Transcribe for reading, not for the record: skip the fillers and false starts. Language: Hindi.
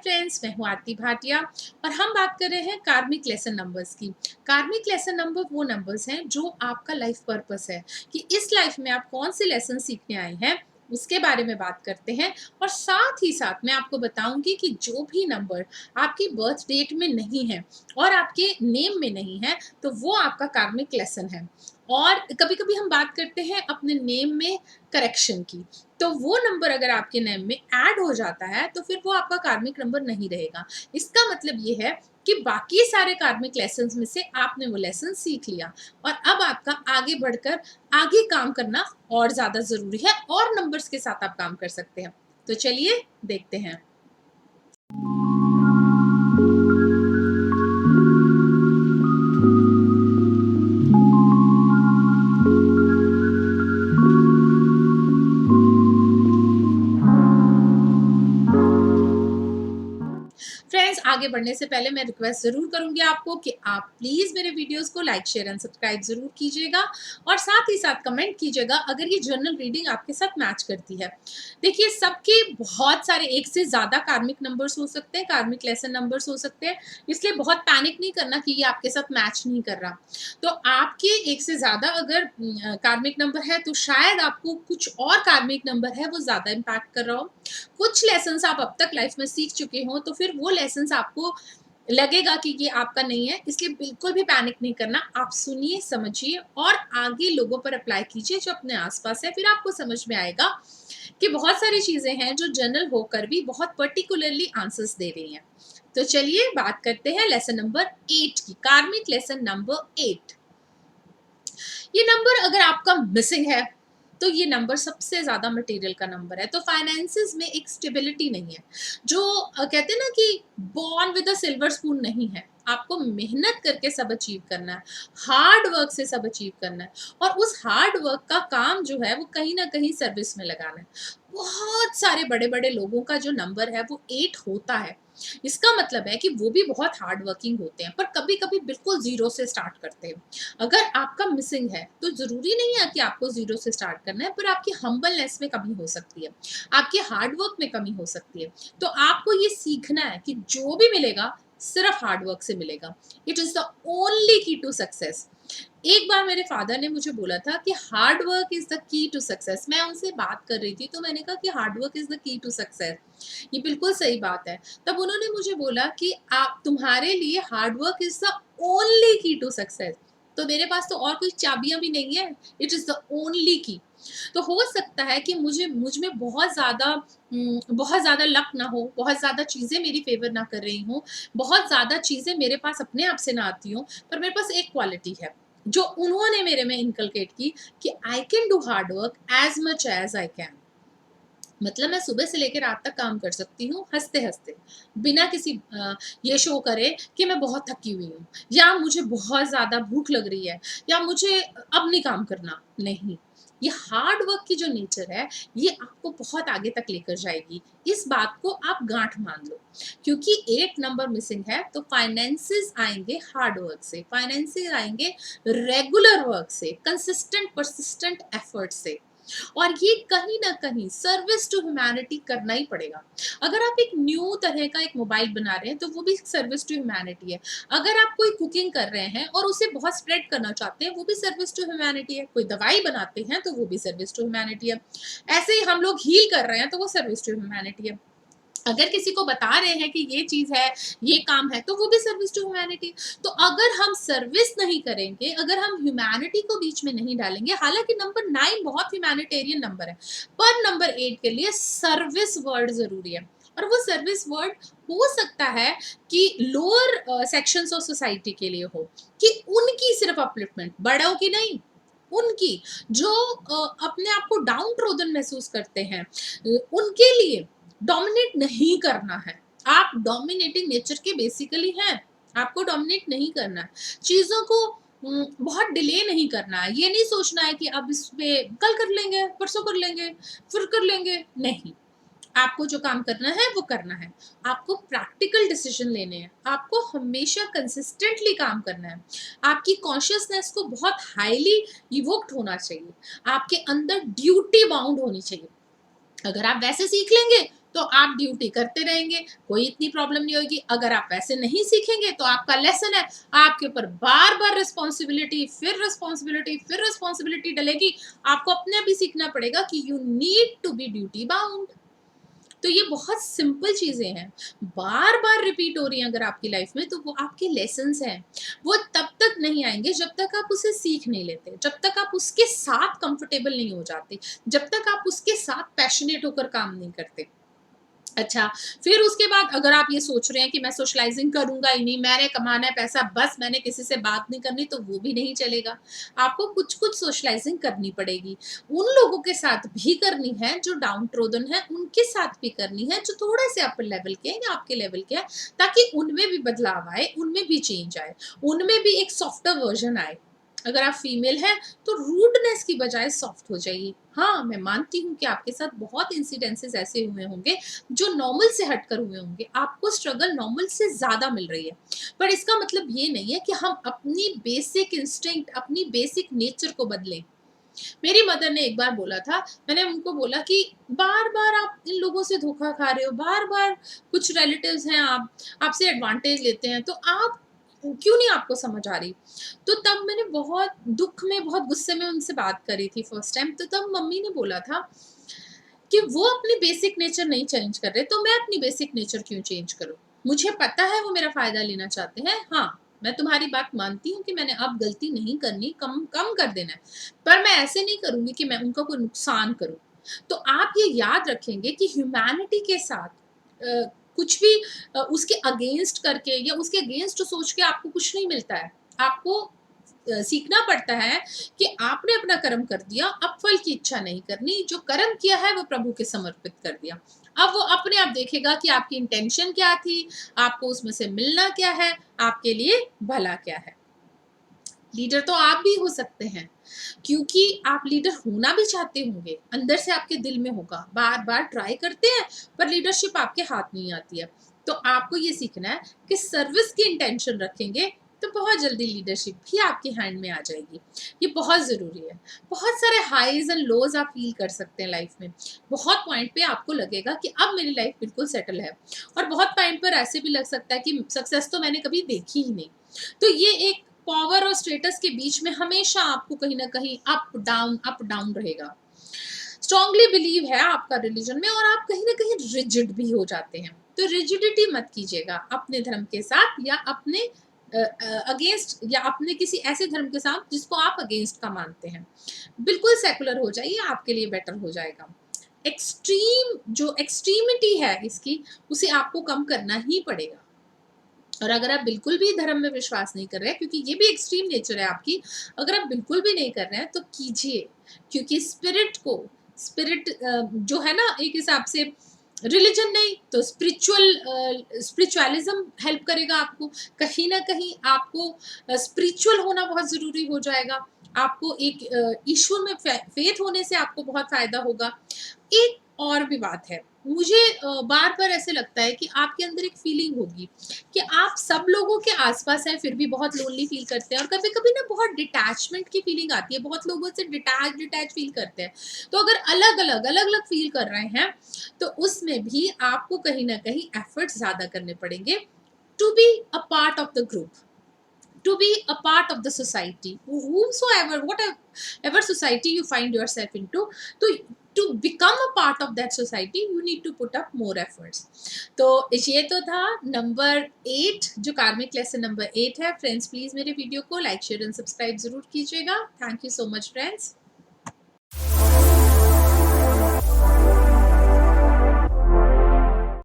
फ्रेंड्स, मैं हूँ आरती भाटिया और हम बात कर रहे हैं कार्मिक लेसन नंबर्स की। कार्मिक लेसन नंबर वो नंबर्स हैं जो आपका लाइफ पर्पस है कि इस लाइफ में आप कौन से लेसन सीखने आए हैं, उसके बारे में बात करते हैं। और साथ ही साथ मैं आपको बताऊंगी कि जो भी नंबर आपकी बर्थ डेट में नहीं है और आपके नेम में नहीं है, तो वो आपका कार्मिक लेसन है। और कभी कभी हम बात करते हैं अपने नेम में करेक्शन की, तो वो नंबर अगर आपके नेम में ऐड हो जाता है तो फिर वो आपका कार्मिक नंबर नहीं रहेगा। इसका मतलब ये है कि बाकी सारे कार्मिक लेसन्स में से आपने वो लेसन सीख लिया और अब आपका आगे बढ़कर आगे काम करना और ज्यादा जरूरी है और नंबर्स के साथ आप काम कर सकते हैं। तो चलिए देखते हैं। फ्रेंड्स, आगे बढ़ने से पहले मैं रिक्वेस्ट ज़रूर करूंगी आपको कि आप प्लीज़ मेरे वीडियोस को लाइक शेयर एंड सब्सक्राइब ज़रूर कीजिएगा और साथ ही साथ कमेंट कीजिएगा अगर ये जर्नल रीडिंग आपके साथ मैच करती है। देखिए, सबके बहुत सारे एक से ज़्यादा कार्मिक नंबर्स हो सकते हैं, कार्मिक लेसन नंबर्स हो सकते हैं, इसलिए बहुत पैनिक नहीं करना कि ये आपके साथ मैच नहीं कर रहा। तो आपके एक से ज़्यादा अगर कार्मिक नंबर है तो शायद आपको कुछ और कार्मिक नंबर है वो ज़्यादा इम्पैक्ट कर रहा हो। कुछ लेसन्स आप अब तक लाइफ में सीख चुके हो तो फिर वो लेसन्स आपको लगेगा कि ये आपका नहीं है, इसलिए बिल्कुल भी पैनिक नहीं करना। आप सुनिए, समझिए और आगे लोगों पर अप्लाई कीजिए जो अपने आसपास है। फिर आपको समझ में आएगा कि बहुत सारी चीजें हैं जो जनरल होकर भी बहुत पर्टिकुलरली आंसर्स दे रही हैं। तो चलिए बात करते हैं लेसन नंबर 8 की, कार्मिक लेसन नंबर 8। ये नंबर अगर आपका मिसिंग है तो ये नंबर सबसे ज्यादा मटेरियल का नंबर है। तो फाइनेंसेस में एक स्टेबिलिटी नहीं है। जो कहते हैं ना कि born with a silver spoon नहीं है। आपको मेहनत करके सब अचीव करना है, हार्ड वर्क से सब अचीव करना है और उस हार्ड वर्क का काम जो है वो कहीं ना कहीं सर्विस में लगाना है। बहुत सारे बड़े बड़े लोगों का जो नंबर है वो 8 होता है। इसका मतलब है कि वो भी बहुत हार्ड वर्किंग होते हैं, पर कभी कभी बिल्कुल जीरो से स्टार्ट करते हैं। अगर आपका मिसिंग है तो जरूरी नहीं है कि आपको जीरो से स्टार्ट करना है, पर आपकी हम्बलनेस में कमी हो सकती है, आपके हार्ड वर्क में कमी हो सकती है। तो आपको ये सीखना है कि जो भी मिलेगा सिर्फ हार्ड वर्क से मिलेगा। It is the only key to success. एक बार मेरे फादर ने मुझे बोला था कि hard work is the key to success. मैं उनसे बात कर रही थी तो मैंने कहा कि hard work is the key to success. ये बिल्कुल सही बात है। तब उन्होंने मुझे बोला कि आप, तुम्हारे लिए hard work is the only key to success. तो मेरे पास तो और कोई चाबियां भी नहीं है, इट इज द ओनली की। तो हो सकता है कि मुझ में बहुत ज़्यादा लक ना हो, बहुत ज़्यादा चीज़ें मेरी फेवर ना कर रही हों, बहुत ज़्यादा चीज़ें मेरे पास अपने आप से ना आती हों, पर मेरे पास एक क्वालिटी है जो उन्होंने मेरे में इनकलकेट की कि I can do hard work as much as I can. मतलब मैं सुबह से लेकर रात तक काम कर सकती हूँ हंसते हंसते, बिना किसी ये शो करे कि मैं बहुत थकी हुई हूँ या मुझे बहुत ज़्यादा भूख लग रही है या मुझे अब नहीं काम करना। नहीं, ये हार्ड वर्क की जो नेचर है ये आपको बहुत आगे तक लेकर जाएगी। इस बात को आप गांठ मान लो, क्योंकि 8 नंबर मिसिंग है तो फाइनेंसेस आएंगे हार्ड वर्क से, फाइनेंसेस आएंगे रेगुलर वर्क से, कंसिस्टेंट परसिस्टेंट एफर्ट से। और ये कहीं ना कहीं सर्विस टू ह्यूमैनिटी करना ही पड़ेगा। अगर आप एक न्यू तरह का एक मोबाइल बना रहे हैं तो वो भी सर्विस टू ह्यूमैनिटी है। अगर आप कोई कुकिंग कर रहे हैं और उसे बहुत स्प्रेड करना चाहते हैं, वो भी सर्विस टू ह्यूमैनिटी है। कोई दवाई बनाते हैं तो वो भी सर्विस टू ह्यूमैनिटी है। ऐसे ही हम लोग हील कर रहे हैं तो वो सर्विस टू ह्यूमैनिटी है। अगर किसी को बता रहे हैं कि ये चीज है, ये काम है, तो वो भी सर्विस टू ह्यूमैनिटी। तो अगर हम सर्विस नहीं करेंगे, अगर हम ह्यूमैनिटी को बीच में नहीं डालेंगे, हालांकि नंबर 9 बहुत ह्यूमैनिटेरियन नंबर है, पर नंबर 8 के लिए सर्विस वर्ड जरूरी है। और वो सर्विस वर्ड हो सकता है कि लोअर सेक्शंस ऑफ सोसाइटी के लिए हो, कि उनकी सिर्फ अपलिफ्टमेंट, बड़ों की नहीं, उनकी जो अपने आप को डाउन ट्रोदन महसूस करते हैं, उनके लिए डोमिनेट नहीं करना है। आप डोमिनेटिंग नेचर के बेसिकली हैं, आपको डोमिनेट नहीं करना है। चीजों को बहुत डिले नहीं करना है। ये नहीं सोचना है कि अब इस पे कल कर लेंगे, परसों कर लेंगे, फिर कर लेंगे। नहीं, आपको जो काम करना है वो करना है। आपको प्रैक्टिकल डिसीजन लेने हैं, आपको हमेशा कंसिस्टेंटली काम करना है। आपकी कॉन्शियसनेस को बहुत हाईली इवोक्ड होना चाहिए, आपके अंदर ड्यूटी बाउंड होनी चाहिए। अगर आप वैसे सीख लेंगे तो आप ड्यूटी करते रहेंगे, कोई इतनी प्रॉब्लम नहीं होगी। अगर आप वैसे नहीं सीखेंगे तो आपका लेसन है, आपके ऊपर बार-बार फिर रिस्पॉन्सिबिलिटी डलेगी। आपको अपने आप ही सीखना पड़ेगा कि you need to be duty bound. तो ये बहुत सिंपल चीज़ें हैं, बार-बार रिपीट हो रही हैं अगर आपकी लाइफ में, तो वो आपके लेसन्स हैं। वो तब तक नहीं आएँगे जब तक आप उसे सीख नहीं लेते, जब तक आप उसके साथ कंफर्टेबल नहीं हो जाते, जब तक आप उसके साथ पैशनेट होकर काम नहीं करते। अच्छा, फिर उसके बाद अगर आप ये सोच रहे हैं कि मैं सोशलाइज़िंग करूँगा ही नहीं, मैंने कमाना है पैसा, बस मैंने किसी से बात नहीं करनी, तो वो भी नहीं चलेगा। आपको कुछ-कुछ सोशलाइज़िंग करनी पड़ेगी। उन लोगों के साथ भी करनी है जो डाउन ट्रोदन हैं, उनके साथ भी करनी है जो थोड़े से अपर लेवल के हैं या आपके लेवल के हैं, ताकि उनमें भी बदलाव आए, उनमें भी चेंज आए, उनमें भी एक सॉफ्टर वर्ज़न आए। अगर आप फीमेल हैं तो रूडनेस की बजाय सॉफ्ट हो जाइए। हाँ, मैं मानती हूँ कि आपके साथ बहुत इंसिडेंसेस ऐसे हुए होंगे जो नॉर्मल से हटकर हुए होंगे। आपको स्ट्रगल नॉर्मल से ज़्यादा मिल रही है। पर इसका मतलब ये नहीं है कि हम अपनी बेसिक इंस्टिंक्ट, अपनी बेसिक नेचर को बदलें। मेरी मदर ने एक बार बोला था, मैंने उनको बोला कि बार-बार आप इन लोगों से धोखा खा रहे हो, बार-बार कुछ रिलेटिव्स हैं आपसे एडवांटेज लेते हैं, तो आप क्यों नहीं आपको समझ आ रही? तो तब मैंने बहुत दुःख में, बहुत गुस्से में उनसे बात करी थी फर्स्ट टाइम, तो तब मम्मी ने बोला था कि वो अपनी बेसिक नेचर नहीं चेंज कर रहे, तो मैं अपनी बेसिक नेचर क्यों चेंज करूँ? मुझे पता है वो मेरा फ़ायदा लेना चाहते हैं। हाँ, मैं तुम्हारी बात मानती हूँ कि मैंने अब गलती नहीं करनी, कम कम कर देना है। पर मैं ऐसे नहीं करूँगी कि मैं उनका कोई नुकसान करूँ। तो आप ये याद रखेंगे कि ह्यूमैनिटी के साथ कुछ भी उसके अगेंस्ट करके या उसके अगेंस्ट सोच के आपको कुछ नहीं मिलता है। आपको सीखना पड़ता है कि आपने अपना कर्म कर दिया, अब फल की इच्छा नहीं करनी, जो कर्म किया है वो प्रभु के समर्पित कर दिया। अब वो अपने आप देखेगा कि आपकी इंटेंशन क्या थी, आपको उसमें से मिलना क्या है, आपके लिए भला क्या है। लीडर तो आप भी हो सकते हैं, क्योंकि आप लीडर होना भी चाहते होंगे, अंदर से आपके दिल में होगा, बार-बार ट्राई करते हैं, पर लीडरशिप आपके हाथ नहीं आती है। तो आपको ये सीखना है कि सर्विस की इंटेंशन रखेंगे, तो बहुत जल्दी लीडरशिप भी आपके हैंड में आ जाएगी। ये बहुत ज़रूरी है। बहुत सारे हाइज़ एंड लोज़ आप फ़ील कर सकते हैं लाइफ़ में। बहुत पॉइंट पे आपको लगेगा कि अब मेरी लाइफ़ बिल्कुल सेटल है, और बहुत टाइम पर ऐसे भी लग सकता है कि सक्सेस तो मैंने कभी देखी ही नहीं। तो ये एक पावर और स्टेटस के बीच में हमेशा आपको कहीं न कहीं अप डाउन रहेगा। स्ट्रांगली बिलीव है आपका रिलीजन में, और आप कहीं न कहीं रिजिड भी हो जाते हैं। तो रिजिडिटी मत कीजिएगा अपने धर्म के साथ, या अपने अगेंस्ट, या अपने किसी ऐसे धर्म के साथ जिसको आप अगेंस्ट का मानते हैं। बिल्कुल सेकुलर हो जाइए, आपके लिए बेटर हो जाएगा। एक्सट्रीम जो एक्सट्रीमिटी है इसकी, उसे आपको कम करना ही पड़ेगा। और अगर आप बिल्कुल भी धर्म में विश्वास नहीं कर रहे हैं, क्योंकि ये भी एक्सट्रीम नेचर है आपकी, अगर आप बिल्कुल भी नहीं कर रहे हैं तो कीजिए, क्योंकि स्पिरिट जो है ना, एक हिसाब से रिलीजन नहीं तो स्पिरिचुअलिज्म हेल्प करेगा आपको। कहीं ना कहीं आपको स्पिरिचुअल होना बहुत ज़रूरी हो जाएगा। आपको एक ईश्वर में फेथ होने से आपको बहुत फ़ायदा होगा। एक और भी बात है, मुझे बार-बार ऐसे लगता है कि आपके अंदर एक फीलिंग होगी कि आप सब लोगों के आस-पास हैं, फिर भी बहुत लोनली फ़ील करते हैं, और कभी-कभी ना बहुत डिटैचमेंट की फीलिंग आती है, बहुत लोगों से डिटैच फ़ील करते हैं। तो अगर अलग-अलग फ़ील कर रहे हैं, तो उसमें भी आपको कहीं न कहीं एफर्ट्स ज़्यादा करने पड़ेंगे to be a part of the group, to be a part of the society, whomsoever whatever society you find yourself into, to become a part of that society you need to put up more efforts. तो ये तो था नंबर 8, जो कार्मिक लेसन नंबर 8 है। फ्रेंड्स प्लीज मेरे वीडियो को लाइक शेयर एंड सब्सक्राइब जरूर कीजिएगा। Thank you so much friends.